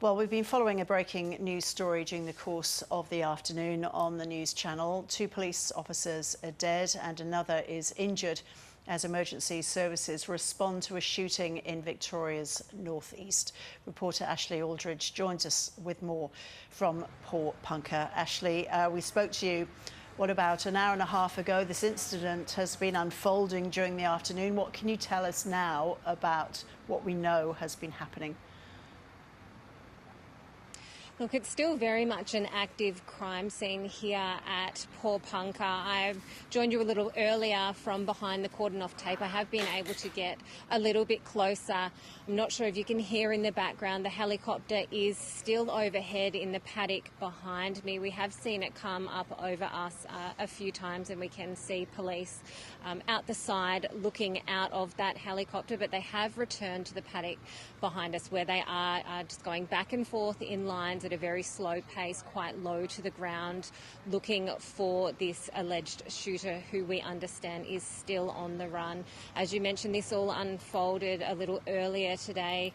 Well, we've been following a breaking news story during the course of the afternoon on the news channel. 2 police officers are dead and another is injured as emergency services respond to a shooting in Victoria's northeast. Reporter Ashlee Aldridge joins us with more from Port Punker. Ashlee, we spoke to you, about an hour and a half ago. This incident has been unfolding during the afternoon. What can you tell us now about what we know has been happening? Look, it's still very much an active crime scene here at Port Punker. I've joined you a little earlier from behind the cordon-off tape. I have been able to get a little bit closer. I'm not sure if you can hear in the background, the helicopter is still overhead in the paddock behind me. We have seen it come up over us a few times, and we can see police out the side looking out of that helicopter, but they have returned to the paddock behind us where they are just going back and forth in lines at a very slow pace, quite low to the ground, looking for this alleged shooter who we understand is still on the run. As you mentioned, this all unfolded a little earlier today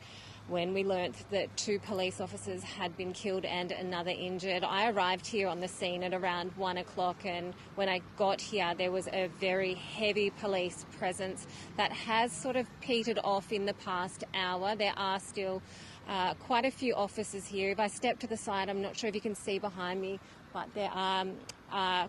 when we learnt that 2 police officers had been killed and another injured. I arrived here on the scene at around 1 o'clock, and when I got here there was a very heavy police presence that has sort of petered off in the past hour. There are still quite a few officers here. If I step to the side, I'm not sure if you can see behind me, but there are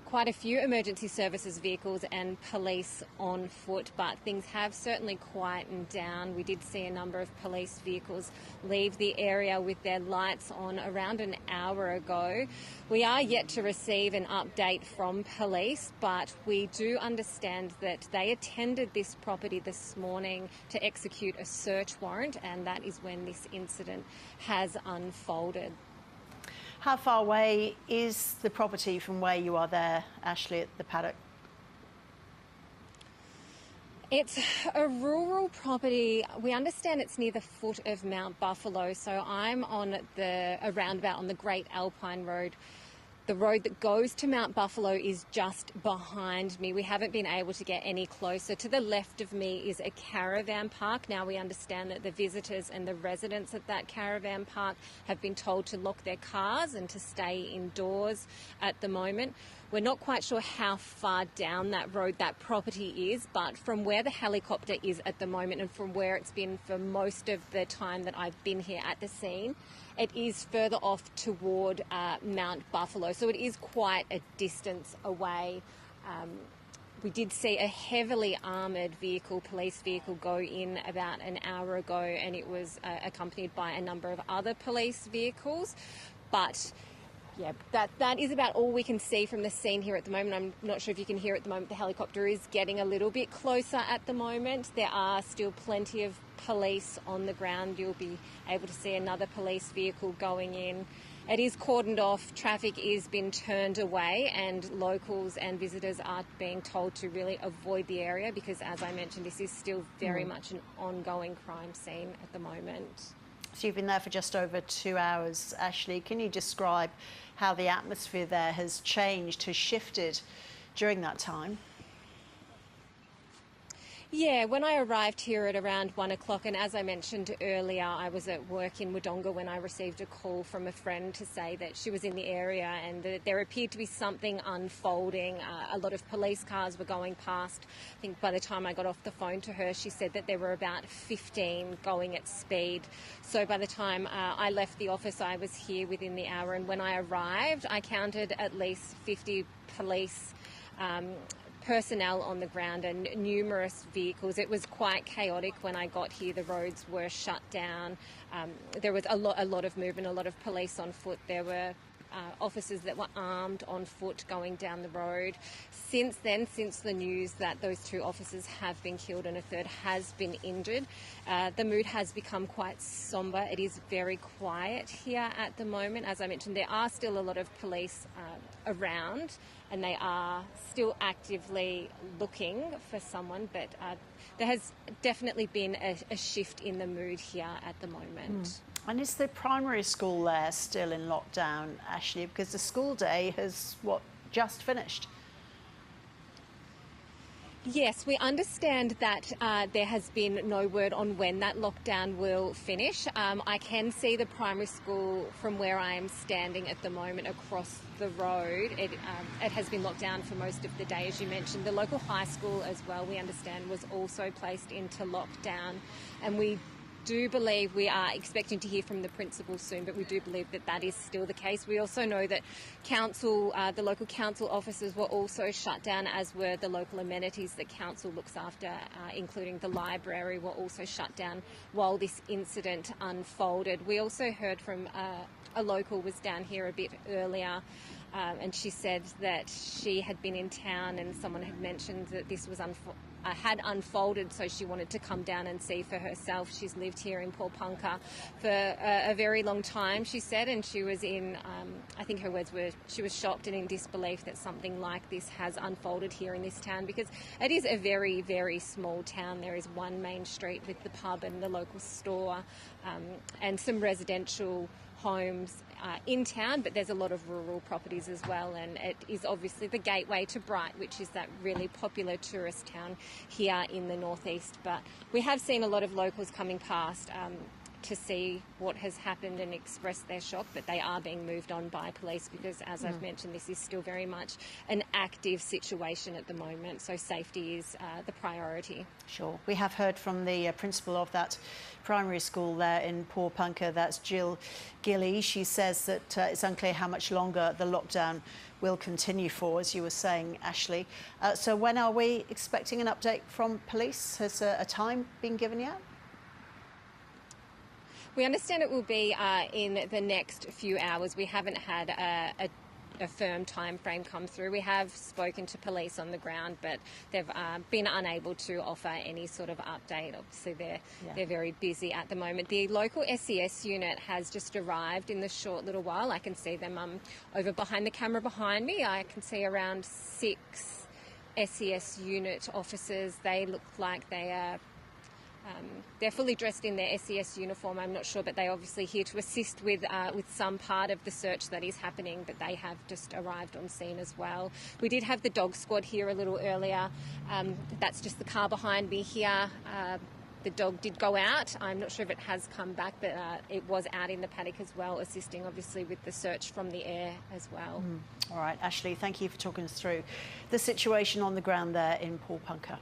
quite a few emergency services vehicles and police on foot, but things have certainly quietened down. We did see a number of police vehicles leave the area with their lights on around an hour ago. We are yet to receive an update from police, but we do understand that they attended this property this morning to execute a search warrant, and that is when this incident has unfolded. How far away is the property from where you are there, Ashlee, at the paddock? It's a rural property. We understand it's near the foot of Mount Buffalo, so I'm on a roundabout on the Great Alpine Road. The road that goes to Mount Buffalo is just behind me. We haven't been able to get any closer. To the left of me is a caravan park. Now we understand that the visitors and the residents at that caravan park have been told to lock their cars and to stay indoors at the moment. We're not quite sure how far down that road that property is, but from where the helicopter is at the moment and from where it's been for most of the time that I've been here at the scene, it is further off toward Mount Buffalo, so it is quite a distance away. We did see a heavily armoured vehicle, police vehicle, go in about an hour ago, and it was accompanied by a number of other police vehicles. But yeah, that is about all we can see from the scene here at the moment. I'm not sure if you can hear at the moment. The helicopter is getting a little bit closer at the moment. There are still plenty of police on the ground. You'll be able to see another police vehicle going in. It is cordoned off. Traffic is being turned away, and locals and visitors are being told to really avoid the area because, as I mentioned, this is still very much an ongoing crime scene at the moment. So you've been there for just over 2 hours, Ashlee. Can you describe how the atmosphere there has changed, has shifted during that time? Yeah, when I arrived here at around 1 o'clock, and as I mentioned earlier, I was at work in Wodonga when I received a call from a friend to say that she was in the area and that there appeared to be something unfolding. A lot of police cars were going past. I think by the time I got off the phone to her, she said that there were about 15 going at speed. So by the time I left the office, I was here within the hour, and when I arrived, I counted at least 50 police personnel on the ground and numerous vehicles. It was quite chaotic when I got here. The roads were shut down. There was a lot of movement, a lot of police on foot. There were officers that were armed on foot going down the road. Since then, since the news that those 2 officers have been killed and a third has been injured, the mood has become quite sombre. It is very quiet here at the moment. As I mentioned, there are still a lot of police around, and they are still actively looking for someone, but there has definitely been a shift in the mood here at the moment. And is the primary school there still in lockdown, Ashlee? Because the school day has, just finished? Yes, we understand that there has been no word on when that lockdown will finish. I can see the primary school from where I am standing at the moment across the road. It has been locked down for most of the day, as you mentioned. The local high school as well, we understand, was also placed into lockdown, and we do believe we are expecting to hear from the principal soon, but we do believe that that is still the case. We also know that the local council offices were also shut down, as were the local amenities that council looks after, including the library, were also shut down while this incident unfolded. We also heard from a local was down here a bit earlier, and she said that she had been in town and someone had mentioned that this was had unfolded, so she wanted to come down and see for herself. She's lived here in Paul-Punka for a very long time, she said, and she was in, I think her words were, she was shocked and in disbelief that something like this has unfolded here in this town, because it is a very, very small town. There is one main street with the pub and the local store, and some residential homes in town, but there's a lot of rural properties as well, and it is obviously the gateway to Bright, which is that really popular tourist town here in the northeast. But we have seen a lot of locals coming past to see what has happened and express their shock, but they are being moved on by police because, as I've mentioned, this is still very much an active situation at the moment, so safety is the priority. Sure. We have heard from the principal of that primary school there in Paul-Punka, that's Jill Gilly. She says that it's unclear how much longer the lockdown will continue for, as you were saying, Ashlee. So when are we expecting an update from police? Has a time been given yet? We understand it will be in the next few hours. We haven't had a firm time frame come through. We have spoken to police on the ground, but they've been unable to offer any sort of update. Obviously, they're very busy at the moment. The local SES unit has just arrived in the short little while. I can see them over behind the camera behind me. I can see around 6 SES unit officers. They look like they are they're fully dressed in their SES uniform, I'm not sure, but they're obviously here to assist with some part of the search that is happening, but they have just arrived on scene as well. We did have the dog squad here a little earlier. That's just the car behind me here. The dog did go out. I'm not sure if it has come back, but it was out in the paddock as well, assisting obviously with the search from the air as well. All right, Ashlee, thank you for talking us through the situation on the ground there in Paul-Punka.